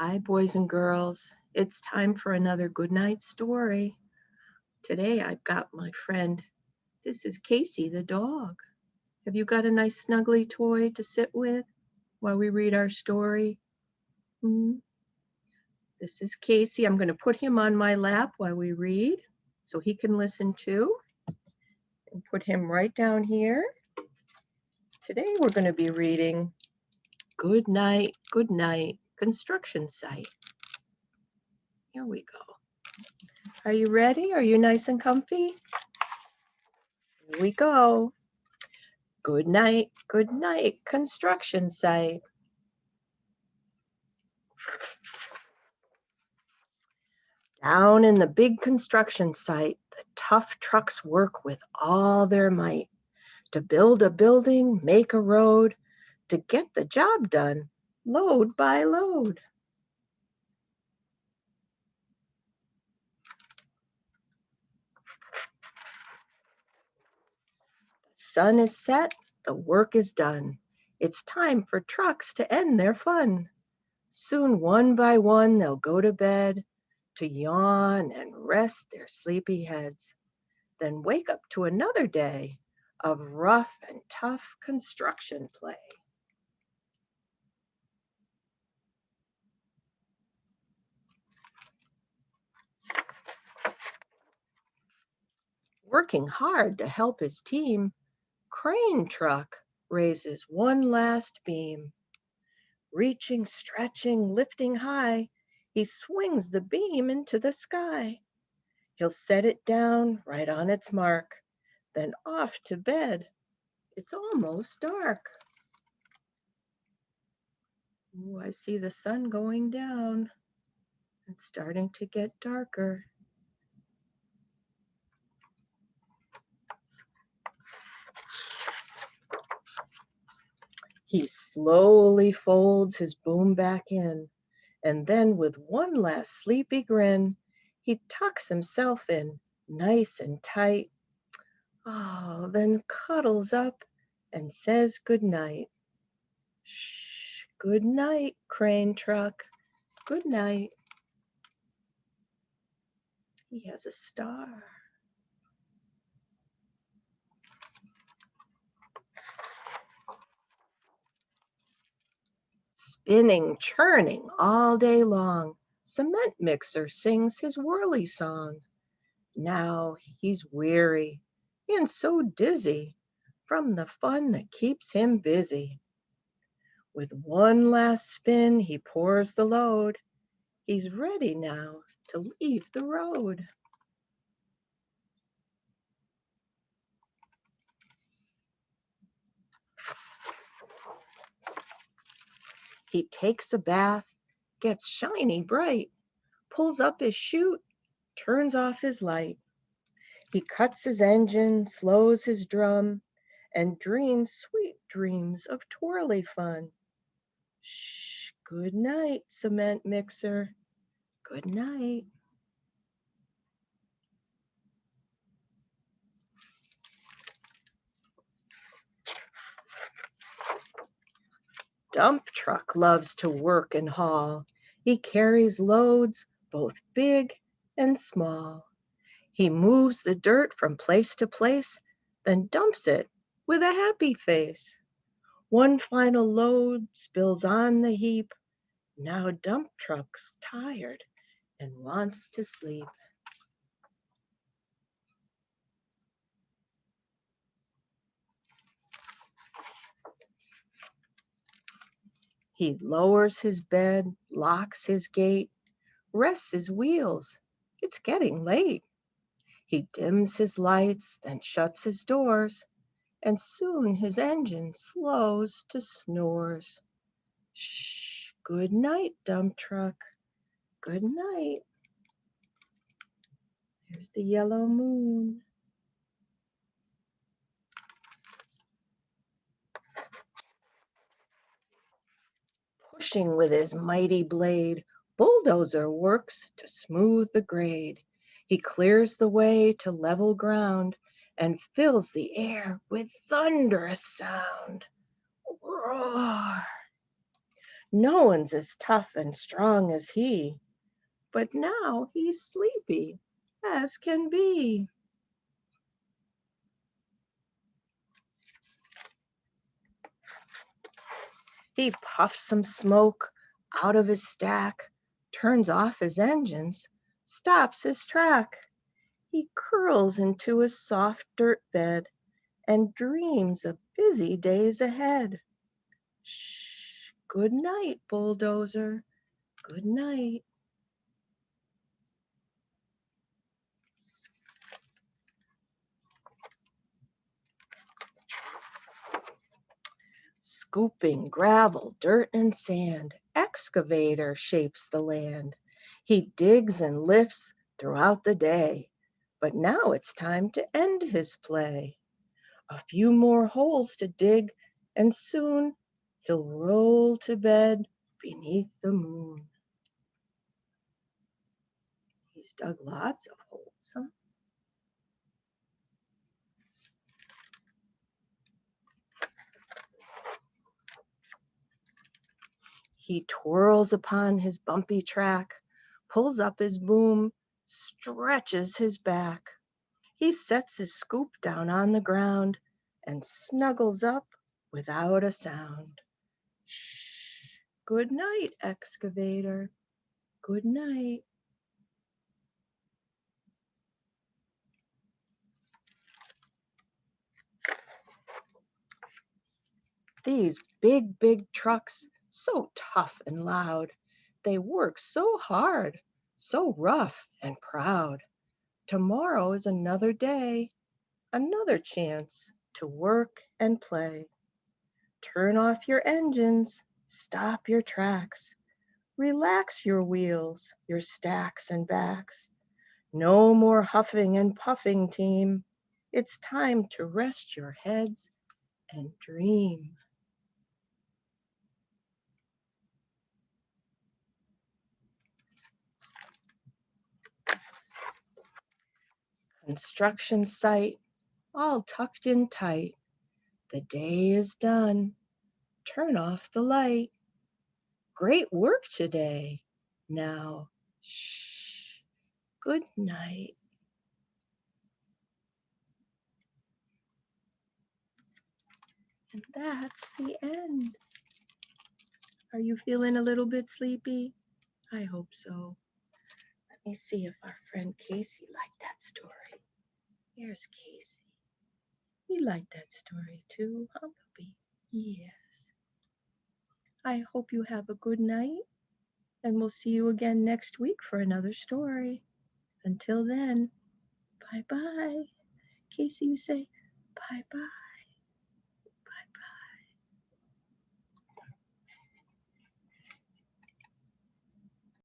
Hi, boys and girls. It's time for another good night story. Today I've got my friend. This is Casey the dog. Have you got a nice snuggly toy to sit with while we read our story? This is Casey. I'm going to put him on my lap while we read so he can listen too. And put him right down here. Today we're going to be reading Good Night, Construction Site. Here we go. Are you ready? Are you nice and comfy? Here we go. Good night, construction site. Down in the big construction site, the tough trucks work with all their might to build a building, make a road, to get the job done, load by load. The sun is set, the work is done. It's time for trucks to end their fun. Soon one by one they'll go to bed, to yawn and rest their sleepy heads. Then wake up to another day of rough and tough construction play. Working hard to help his team, Crane Truck raises one last beam. Reaching, stretching, lifting high, he swings the beam into the sky. He'll set it down right on its mark, then off to bed. It's almost dark. Ooh, I see the sun going down and starting to get darker. He slowly folds his boom back in, and then with one last sleepy grin, he tucks himself in nice and tight. Oh, then cuddles up and says good night. Shh, good night, Crane Truck. Good night. He has a star. Spinning, churning all day long, cement mixer sings his whirly song. Now he's weary and so dizzy from the fun that keeps him busy. With one last spin, he pours the load. He's ready now to leave the road. He takes a bath, gets shiny bright, pulls up his chute, turns off his light. He cuts his engine, slows his drum, and dreams sweet dreams of twirly fun. Shh, good night, cement mixer. Good night. Dump truck loves to work and haul. He carries loads, both big and small. He moves the dirt from place to place, then dumps it with a happy face. One final load spills on the heap. Now dump truck's tired and wants to sleep. He lowers his bed, locks his gate, rests his wheels. It's getting late. He dims his lights, then shuts his doors, and soon his engine slows to snores. Shh, good night, dump truck. Good night. There's the yellow moon. Pushing with his mighty blade, bulldozer works to smooth the grade. He clears the way to level ground and fills the air with thunderous sound. Roar! No one's as tough and strong as he, but now he's sleepy as can be. He puffs some smoke out of his stack, turns off his engines, stops his track. He curls into his soft dirt bed and dreams of busy days ahead. Shh, good night, bulldozer, good night. Scooping gravel, dirt, and sand, excavator shapes the land. He digs and lifts throughout the day, but now it's time to end his play. A few more holes to dig, and soon he'll roll to bed beneath the moon. He's dug lots of holes, huh? He twirls upon his bumpy track, pulls up his boom, stretches his back. He sets his scoop down on the ground and snuggles up without a sound. Shh, good night, excavator, good night. These big trucks, so tough and loud, they work so hard, so rough and proud. Tomorrow is another day, another chance to work and play. Turn off your engines, stop your tracks, relax your wheels, your stacks and backs. No more huffing and puffing, team. It's time to rest your heads and dream. Construction site, all tucked in tight. The day is done. Turn off the light. Great work today. Now, shh, good night. And that's the end. Are you feeling a little bit sleepy? I hope so. Let me see if our friend Casey liked that story. Here's Casey. He liked that story too, huh, puppy? Yes. I hope you have a good night, and we'll see you again next week for another story. Until then, bye-bye. Casey, you say bye-bye.